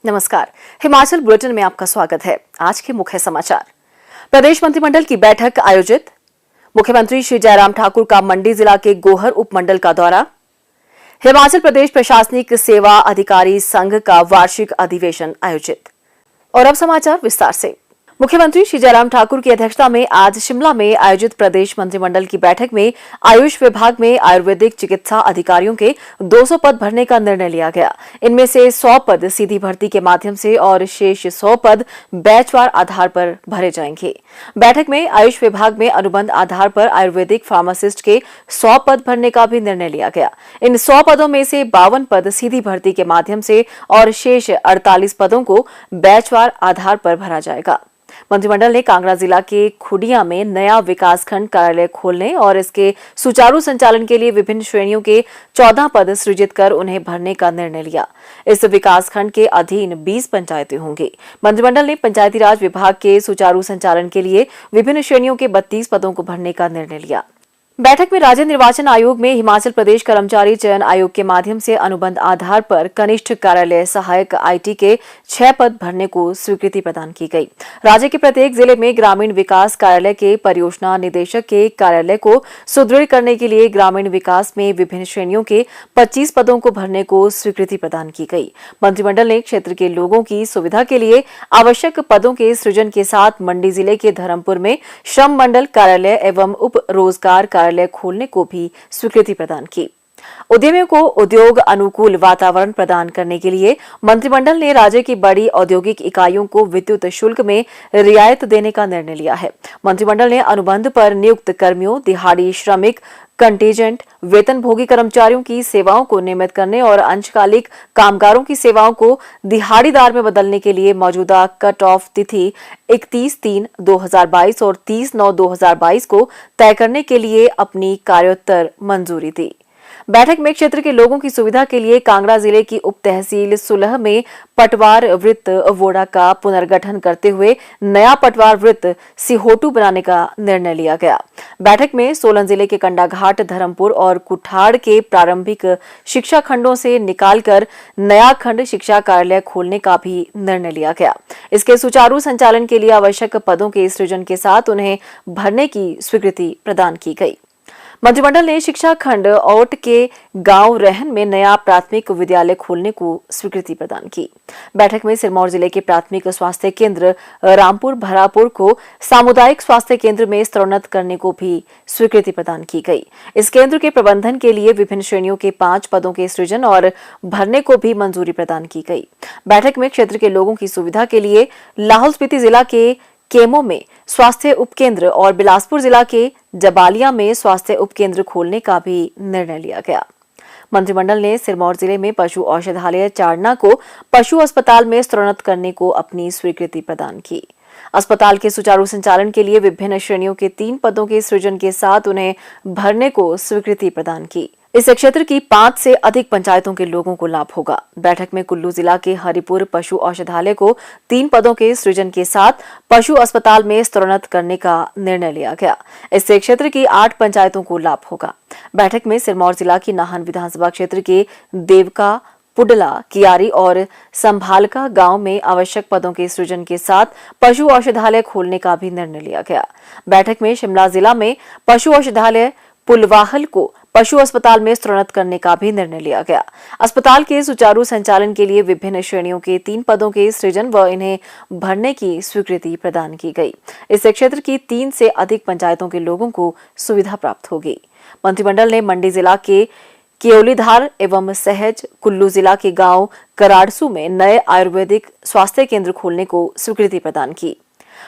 नमस्कार। हिमाचल बुलेटिन में आपका स्वागत है। आज के मुख्य समाचार। प्रदेश मंत्रिमंडल की बैठक आयोजित। मुख्यमंत्री श्री जयराम ठाकुर का मंडी जिला के गोहर उपमंडल का दौरा। हिमाचल प्रदेश प्रशासनिक सेवा अधिकारी संघ का वार्षिक अधिवेशन आयोजित। और अब समाचार विस्तार से। मुख्यमंत्री श्री जयराम ठाकुर की अध्यक्षता में आज शिमला में आयोजित प्रदेश मंत्रिमंडल की बैठक में आयुष विभाग में आयुर्वेदिक चिकित्सा अधिकारियों के 200 पद भरने का निर्णय लिया गया। इनमें से 100 पद सीधी भर्ती के माध्यम से और शेष 100 पद बैचवार आधार पर भरे जाएंगे। बैठक में आयुष विभाग में अनुबंध आधार पर आयुर्वेदिक फार्मासिस्ट के 100 पद भरने का भी निर्णय लिया गया। इन 100 पदों में से 52 पद सीधी भर्ती के माध्यम से और शेष 48 पदों को बैचवार आधार पर भरा जाएगा। मंत्रिमंडल ने कांगड़ा जिला के खुडिया में नया विकासखंड कार्यालय खोलने और इसके सुचारू संचालन के लिए विभिन्न श्रेणियों के 14 पद सृजित कर उन्हें भरने का निर्णय लिया। इस विकासखंड के अधीन 20 पंचायतें होंगी। मंत्रिमंडल ने पंचायती राज विभाग के सुचारू संचालन के लिए विभिन्न श्रेणियों के 32 पदों को भरने का निर्णय लिया। बैठक में राज्य निर्वाचन आयोग में हिमाचल प्रदेश कर्मचारी चयन आयोग के माध्यम से अनुबंध आधार पर कनिष्ठ कार्यालय सहायक आईटी के 6 पद भरने को स्वीकृति प्रदान की गई। राज्य के प्रत्येक जिले में ग्रामीण विकास कार्यालय के परियोजना निदेशक के कार्यालय को सुदृढ़ करने के लिए ग्रामीण विकास में विभिन्न श्रेणियों के 25 पदों को भरने को स्वीकृति प्रदान की गई। मंत्रिमंडल ने क्षेत्र के लोगों की सुविधा के लिए आवश्यक पदों के सृजन के साथ मंडी जिले के धर्मपुर में श्रम मंडल कार्यालय एवं उप रोजगार कार्यालय खोलने को भी स्वीकृति प्रदान की। उद्यमियों को उद्योग अनुकूल वातावरण प्रदान करने के लिए मंत्रिमंडल ने राज्य की बड़ी औद्योगिक इकाइयों को विद्युत शुल्क में रियायत देने का निर्णय लिया है। मंत्रिमंडल ने अनुबंध पर नियुक्त कर्मियों, दिहाड़ी श्रमिक, कंटीजेंट, वेतनभोगी कर्मचारियों की सेवाओं को नियमित करने और अंशकालिक कामगारों की सेवाओं को दिहाड़ीदार में बदलने के लिए मौजूदा कट ऑफ तिथि 31/3/2022 और 30/9/2022 को तय करने के लिए अपनी कार्योत्तर मंजूरी दी। बैठक में क्षेत्र के लोगों की सुविधा के लिए कांगड़ा जिले की उप तहसील सुलह में पटवार वृत्त वोडा का पुनर्गठन करते हुए नया पटवार वृत्त सिहोटू बनाने का निर्णय लिया गया। बैठक में सोलन जिले के कंडाघाट, धर्मपुर और कुठाड़ के प्रारंभिक शिक्षा खंडों से निकालकर नया खंड शिक्षा कार्यालय खोलने का भी निर्णय लिया गया। इसके सुचारू संचालन के लिए आवश्यक पदों के सृजन के साथ उन्हें भरने की स्वीकृति प्रदान की गई। मंत्रिमंडल ने शिक्षा खंड औट के गांव रहन में नया प्राथमिक विद्यालय खोलने को स्वीकृति प्रदान की। बैठक में सिरमौर जिले के प्राथमिक स्वास्थ्य केंद्र रामपुर भरापुर को सामुदायिक स्वास्थ्य केंद्र में स्तरोन्नत करने को भी स्वीकृति प्रदान की गई। इस केंद्र के प्रबंधन के लिए विभिन्न श्रेणियों के 5 पदों के सृजन और भरने को भी मंजूरी प्रदान की गई। बैठक में क्षेत्र के लोगों की सुविधा के लिए लाहौल स्पीति जिला के केमो में स्वास्थ्य उपकेंद्र और बिलासपुर जिला के जबालिया में स्वास्थ्य उपकेंद्र खोलने का भी निर्णय लिया गया। मंत्रिमंडल ने सिरमौर जिले में पशु औषधालय चारना को पशु अस्पताल में स्तरोन्नत करने को अपनी स्वीकृति प्रदान की। अस्पताल के सुचारू संचालन के लिए विभिन्न श्रेणियों के 3 पदों के सृजन के साथ उन्हें भरने को स्वीकृति प्रदान की। इस क्षेत्र की 5 से अधिक पंचायतों के लोगों को लाभ होगा। बैठक में कुल्लू जिला के हरिपुर पशु औषधालय को 3 पदों के सृजन के साथ पशु अस्पताल में स्तरोन्नत करने का निर्णय लिया गया। इससे क्षेत्र की 8 पंचायतों को लाभ होगा। बैठक में सिरमौर जिला की नाहन विधानसभा क्षेत्र के देवका, पुडला, कियारी और संभालका गांव में आवश्यक पदों के सृजन के साथ पशु औषधालय खोलने का भी निर्णय लिया गया। बैठक में शिमला जिला में पशु औषधालय पुलवाहल को पशु अस्पताल में स्तरोन्नत करने का भी निर्णय लिया गया। अस्पताल के सुचारू संचालन के लिए विभिन्न श्रेणियों के 3 पदों के सृजन व इन्हें भरने की स्वीकृति प्रदान की गई। इस क्षेत्र की 3 से अधिक पंचायतों के लोगों को सुविधा प्राप्त होगी। मंत्रिमंडल ने मंडी जिला के केओलीधार एवं सहज, कुल्लू जिला के गांव कराड़सू में नए आयुर्वेदिक स्वास्थ्य केंद्र खोलने को स्वीकृति प्रदान की।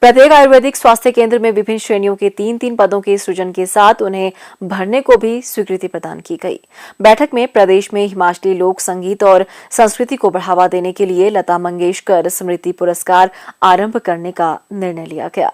प्रत्येक आयुर्वेदिक स्वास्थ्य केंद्र में विभिन्न श्रेणियों के 3-3 पदों के सृजन के साथ उन्हें भरने को भी स्वीकृति प्रदान की गई। बैठक में प्रदेश में हिमाचली लोक संगीत और संस्कृति को बढ़ावा देने के लिए लता मंगेशकर स्मृति पुरस्कार आरंभ करने का निर्णय लिया गया।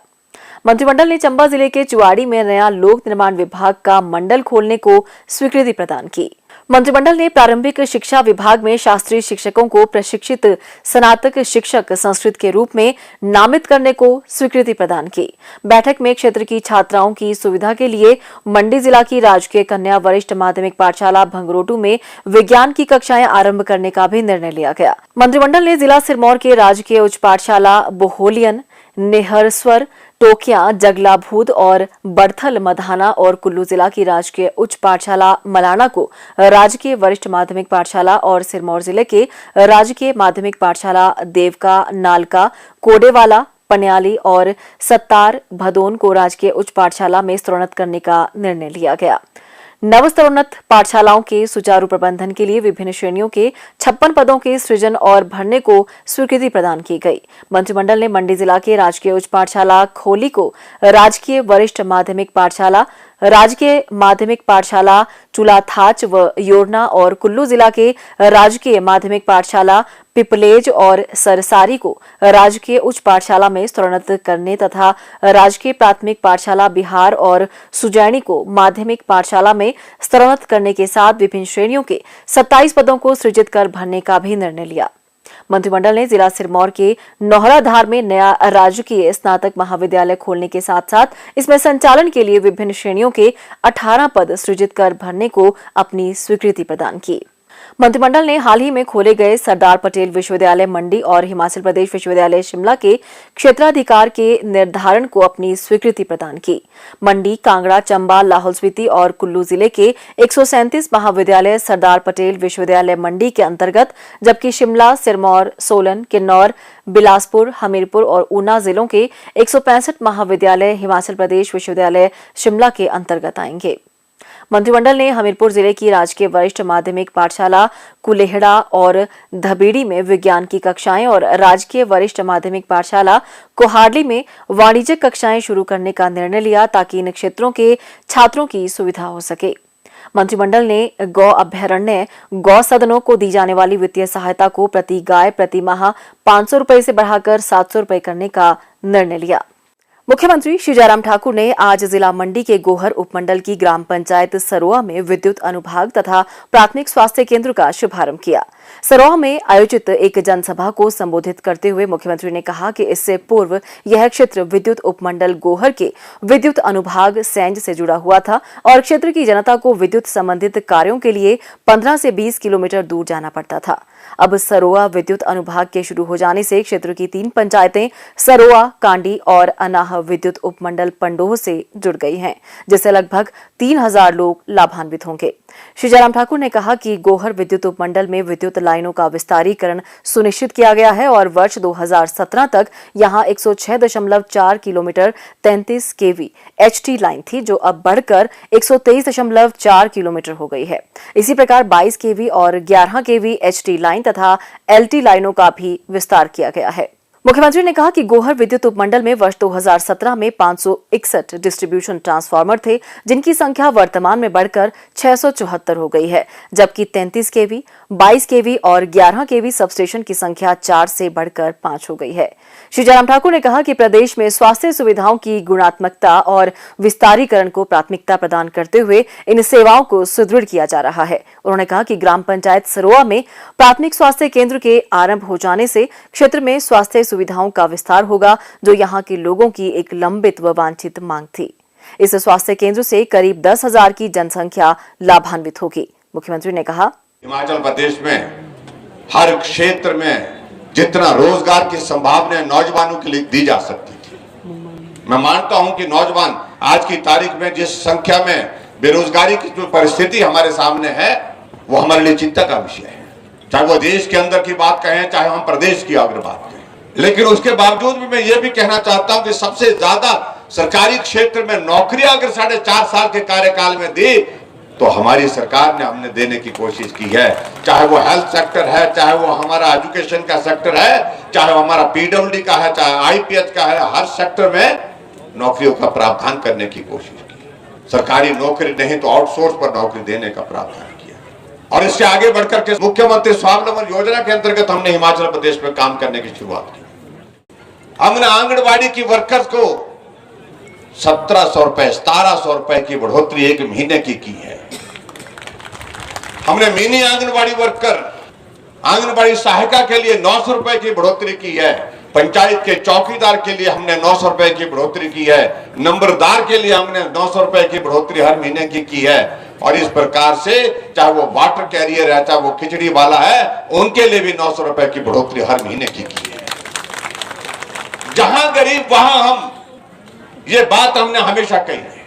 मंत्रिमंडल ने चंबा जिले के चुवाड़ी में नया लोक निर्माण विभाग का मंडल खोलने को स्वीकृति प्रदान की। मंत्रिमंडल ने प्रारंभिक शिक्षा विभाग में शास्त्रीय शिक्षकों को प्रशिक्षित स्नातक शिक्षक संस्कृत के रूप में नामित करने को स्वीकृति प्रदान की। बैठक में क्षेत्र की छात्राओं की सुविधा के लिए मंडी जिला की राजकीय कन्या वरिष्ठ माध्यमिक पाठशाला भंगरोटू में विज्ञान की कक्षाएं आरंभ करने का भी निर्णय लिया गया। मंत्रिमंडल ने जिला सिरमौर के राजकीय उच्च पाठशाला बोहोलियन, नेहरस्वर, टोकिया, जगलाभूत और बड़थल मधाना और कुल्लू जिला की राजकीय उच्च पाठशाला मलाना को राजकीय वरिष्ठ माध्यमिक पाठशाला और सिरमौर जिले के राजकीय माध्यमिक पाठशाला देवका, नालका, कोडेवाला, पन्याली और सत्तार भदोन को राजकीय उच्च पाठशाला में स्तरोन्नत करने का निर्णय लिया गया। नवस्तरोन्नत पाठशालाओं के सुचारू प्रबंधन के लिए विभिन्न श्रेणियों के 56 पदों के सृजन और भरने को स्वीकृति प्रदान की गई। मंत्रिमंडल ने मंडी जिला के राजकीय उच्च पाठशाला खोली को राजकीय वरिष्ठ माध्यमिक पाठशाला, राजकीय माध्यमिक पाठशाला चुलाथाच व योरना और कुल्लू जिला के राजकीय माध्यमिक पाठशाला पिपलेज और सरसारी को राजकीय उच्च पाठशाला में स्तरोन्नत करने तथा राजकीय प्राथमिक पाठशाला बिहार और सुजैनी को माध्यमिक पाठशाला में स्तरोन्नत करने के साथ विभिन्न श्रेणियों के 27 पदों को सृजित कर भरने का भी निर्णय लिया। मंत्रिमंडल ने जिला सिरमौर के नौहराधार में नया राजकीय स्नातक महाविद्यालय खोलने के साथ साथ इसमें संचालन के लिए विभिन्न श्रेणियों के 18 पद सृजित कर भरने को अपनी स्वीकृति प्रदान की। मंत्रिमंडल ने हाल ही में खोले गए सरदार पटेल विश्वविद्यालय मंडी और हिमाचल प्रदेश विश्वविद्यालय शिमला के क्षेत्राधिकार के निर्धारण को अपनी स्वीकृति प्रदान की। मंडी, कांगड़ा, चंबा, लाहौल स्पीति और कुल्लू जिले के 137 महाविद्यालय सरदार पटेल विश्वविद्यालय मंडी के अंतर्गत, जबकि शिमला, सिरमौर, सोलन, किन्नौर, बिलासपुर, हमीरपुर और ऊना जिलों के 165 महाविद्यालय हिमाचल प्रदेश विश्वविद्यालय शिमला के अंतर्गत आएंगे। मंत्रिमंडल ने हमीरपुर जिले की राजकीय वरिष्ठ माध्यमिक पाठशाला कुलेहड़ा और धबीड़ी में विज्ञान की कक्षाएं और राजकीय वरिष्ठ माध्यमिक पाठशाला कोहाडली में वाणिज्यिक कक्षाएं शुरू करने का निर्णय लिया ताकि इन क्षेत्रों के छात्रों की सुविधा हो सके। मंत्रिमंडल ने गौ अभयारण्य गौ सदनों को दी जाने वाली वित्तीय सहायता को प्रति गाय प्रति माह 500 रुपए से बढ़ाकर 700 रुपए करने का निर्णय लिया। मुख्यमंत्री श्री जयराम ठाकुर ने आज जिला मंडी के गोहर उपमंडल की ग्राम पंचायत सरोआ में विद्युत अनुभाग तथा प्राथमिक स्वास्थ्य केंद्र का शुभारंभ किया। सरोआ में आयोजित एक जनसभा को संबोधित करते हुए मुख्यमंत्री ने कहा कि इससे पूर्व यह क्षेत्र विद्युत उपमंडल गोहर के विद्युत अनुभाग सैंज से जुड़ा हुआ था और क्षेत्र की जनता को विद्युत संबंधित कार्यों के लिए 15 से 20 किलोमीटर दूर जाना पड़ता था। अब सरोआ विद्युत अनुभाग के शुरू हो जाने से क्षेत्र की 3 पंचायतें सरोआ, कांडी और अनाह विद्युत उपमंडल पंडोह से जुड़ गई हैं, जिससे लगभग 3000 लोग लाभान्वित होंगे। श्री जयराम ठाकुर ने कहा कि गोहर विद्युत उपमंडल में विद्युत लाइनों का विस्तारीकरण सुनिश्चित किया गया है और वर्ष 2017 तक यहां 106.4 किलोमीटर 33 केवी एचटी लाइन थी, जो अब बढ़कर 123.4 किलोमीटर हो गई है। इसी प्रकार 22 केवी और 11 केवी एचटी लाइन तथा एलटी लाइनों का भी विस्तार किया गया है। मुख्यमंत्री ने कहा कि गोहर विद्युत उपमंडल में वर्ष 2017 में 561 डिस्ट्रीब्यूशन ट्रांसफार्मर थे, जिनकी संख्या वर्तमान में बढ़कर 674 हो गई है, जबकि 33 केवी, 22 केवी और 11 केवी सबस्टेशन की संख्या 4 से बढ़कर 5 हो गई है। श्री जयराम ठाकुर ने कहा कि प्रदेश में स्वास्थ्य सुविधाओं की गुणात्मकता और विस्तारीकरण को प्राथमिकता प्रदान करते हुए इन सेवाओं को सुदृढ़ किया जा रहा है। उन्होंने कहा कि ग्राम पंचायत सरोआ में प्राथमिक स्वास्थ्य केंद्र के आरंभ हो जाने से क्षेत्र में स्वास्थ्य सुविधाओं का विस्तार होगा, जो यहां के लोगों की एक लंबित व वांछित मांग थी। इस स्वास्थ्य केंद्र से करीब 10,000 की जनसंख्या लाभान्वित होगी। मुख्यमंत्री ने कहा, हिमाचल प्रदेश में हर क्षेत्र में जितना रोजगार की संभावना नौजवानों के लिए दी जा सकती थी, मैं मानता हूं कि नौजवान आज की तारीख में जिस संख्या में बेरोजगारी की जो परिस्थिति हमारे सामने है, वो हमारे लिए चिंता का विषय है। चाहे वो देश के अंदर की बात कहें, चाहे हम प्रदेश की अगर बात करें, लेकिन उसके बावजूद भी मैं ये भी कहना चाहता हूं कि सबसे ज्यादा सरकारी क्षेत्र में नौकरियां अगर 4.5 साल के कार्यकाल में दी तो हमारी सरकार ने हमने देने की कोशिश की है। चाहे वो हेल्थ सेक्टर है, चाहे वो हमारा एजुकेशन का सेक्टर है, चाहे वो हमारा पीडब्ल्यूडी का है, चाहे आईपीएच का है, हर सेक्टर में नौकरियों का प्रावधान करने की कोशिश की। सरकारी नौकरी नहीं तो आउटसोर्स पर नौकरी देने का प्रावधान किया। और इससे आगे बढ़कर के मुख्यमंत्री स्वावलंबन योजना के अंतर्गत हमने हिमाचल प्रदेश में काम करने की शुरुआत की। हमने आंगनबाड़ी की वर्कर्स को 1700 रुपए 1700 रुपए की बढ़ोतरी एक महीने की है। हमने मिनी आंगनबाड़ी वर्कर, आंगनबाड़ी सहायिका के लिए 900 रुपए की बढ़ोतरी की है। पंचायत के चौकीदार के लिए हमने 900 रुपए की बढ़ोतरी की है। नंबरदार के लिए हमने 900 रुपए की बढ़ोतरी हर महीने की है। और इस प्रकार से चाहे वो वाटर कैरियर है, चाहे वो खिचड़ी वाला है, उनके लिए भी 900 रुपए की बढ़ोतरी हर महीने की है। जहां गरीब वहां हम, ये बात हमने हमेशा कही है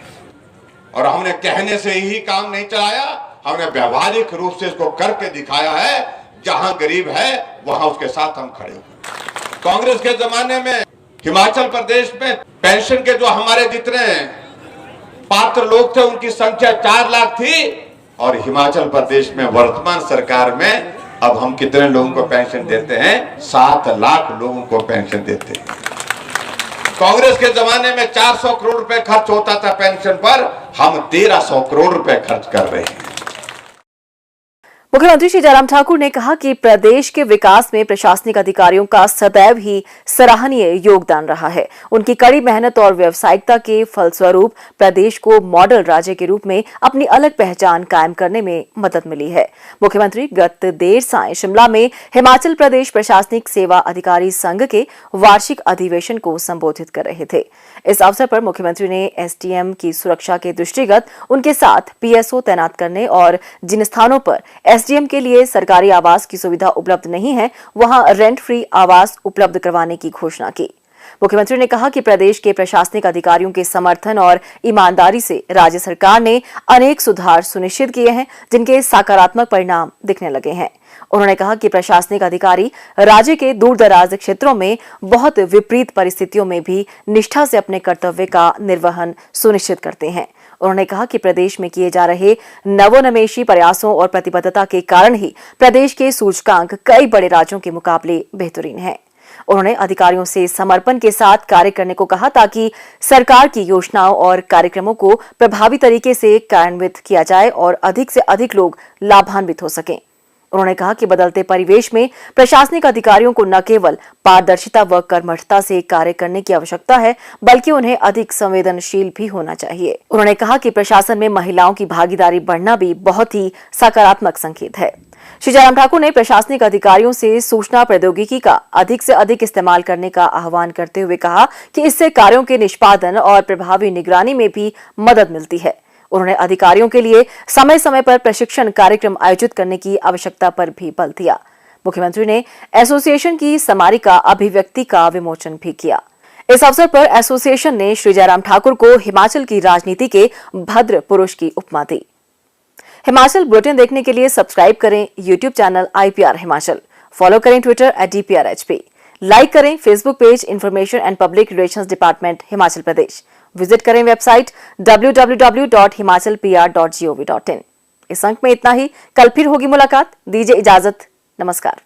और हमने कहने से ही काम नहीं चलाया, हमने व्यवहारिक रूप से इसको करके दिखाया है। जहां गरीब है वहां उसके साथ हम खड़े हुए। कांग्रेस के जमाने में हिमाचल प्रदेश में पेंशन के जो हमारे जितने पात्र लोग थे उनकी संख्या 4 लाख थी और हिमाचल प्रदेश में वर्तमान सरकार में अब हम कितने लोगों को पेंशन देते हैं? 7 लाख लोगों को पेंशन देते हैं। कांग्रेस के जमाने में 400 करोड़ रुपए खर्च होता था पेंशन पर, हम 1300 करोड़ रुपए खर्च कर रहे हैं। मुख्यमंत्री श्री जयराम ठाकुर ने कहा कि प्रदेश के विकास में प्रशासनिक अधिकारियों का सदैव ही सराहनीय योगदान रहा है। उनकी कड़ी मेहनत और व्यावसायिकता के फलस्वरूप प्रदेश को मॉडल राज्य के रूप में अपनी अलग पहचान कायम करने में मदद मिली है। मुख्यमंत्री गत देर सायं शिमला में हिमाचल प्रदेश प्रशासनिक सेवा अधिकारी संघ के वार्षिक अधिवेशन को संबोधित कर रहे थे। इस अवसर पर मुख्यमंत्री ने एसडीएम की सुरक्षा के दृष्टिगत उनके साथ पीएसओ तैनात करने और जिन स्थानों पर एसडीएम के लिए सरकारी आवास की सुविधा उपलब्ध नहीं है, वहां रेंट फ्री आवास उपलब्ध करवाने की घोषणा की। मुख्यमंत्री ने कहा कि प्रदेश के प्रशासनिक अधिकारियों के समर्थन और ईमानदारी से राज्य सरकार ने अनेक सुधार सुनिश्चित किए हैं, जिनके सकारात्मक परिणाम दिखने लगे हैं। उन्होंने कहा कि प्रशासनिक अधिकारी राज्य के दूरदराज क्षेत्रों में बहुत विपरीत परिस्थितियों में भी निष्ठा से अपने कर्तव्य का निर्वहन सुनिश्चित करते हैं। उन्होंने कहा कि प्रदेश में किए जा रहे नवोन्मेषी प्रयासों और प्रतिबद्धता के कारण ही प्रदेश के सूचकांक कई बड़े राज्यों के मुकाबले बेहतरीन है। उन्होंने अधिकारियों से समर्पण के साथ कार्य करने को कहा ताकि सरकार की योजनाओं और कार्यक्रमों को प्रभावी तरीके से कार्यान्वित किया जाए और अधिक से अधिक लोग लाभान्वित हो सकें। उन्होंने कहा कि बदलते परिवेश में प्रशासनिक अधिकारियों को न केवल पारदर्शिता व कर्मठता से कार्य करने की आवश्यकता है, बल्कि उन्हें अधिक संवेदनशील भी होना चाहिए। उन्होंने कहा कि प्रशासन में महिलाओं की भागीदारी बढ़ना भी बहुत ही सकारात्मक संकेत है। श्री जयराम ठाकुर ने प्रशासनिक अधिकारियों से सूचना प्रौद्योगिकी का अधिक से अधिक इस्तेमाल करने का आह्वान करते हुए कहा कि इससे कार्यों के निष्पादन और प्रभावी निगरानी में भी मदद मिलती है। उन्होंने अधिकारियों के लिए समय समय पर प्रशिक्षण कार्यक्रम आयोजित करने की आवश्यकता पर भी बल दिया। मुख्यमंत्री ने एसोसिएशन की स्मारिका अभिव्यक्ति का विमोचन भी किया। इस अवसर पर एसोसिएशन ने श्री जयराम ठाकुर को हिमाचल की राजनीति के भद्र पुरुष की उपमा दी। हिमाचल बुलेटिन देखने के लिए सब्सक्राइब करें YouTube channel IPR Himachal, follow करें ट्विटर @DPRHP, लाइक करें Facebook page information and public relations department Himachal Pradesh, visit करें वेबसाइट www.himachalpr.gov.in। इस अंक में इतना ही। कल फिर होगी मुलाकात। दीजिए इजाजत। नमस्कार।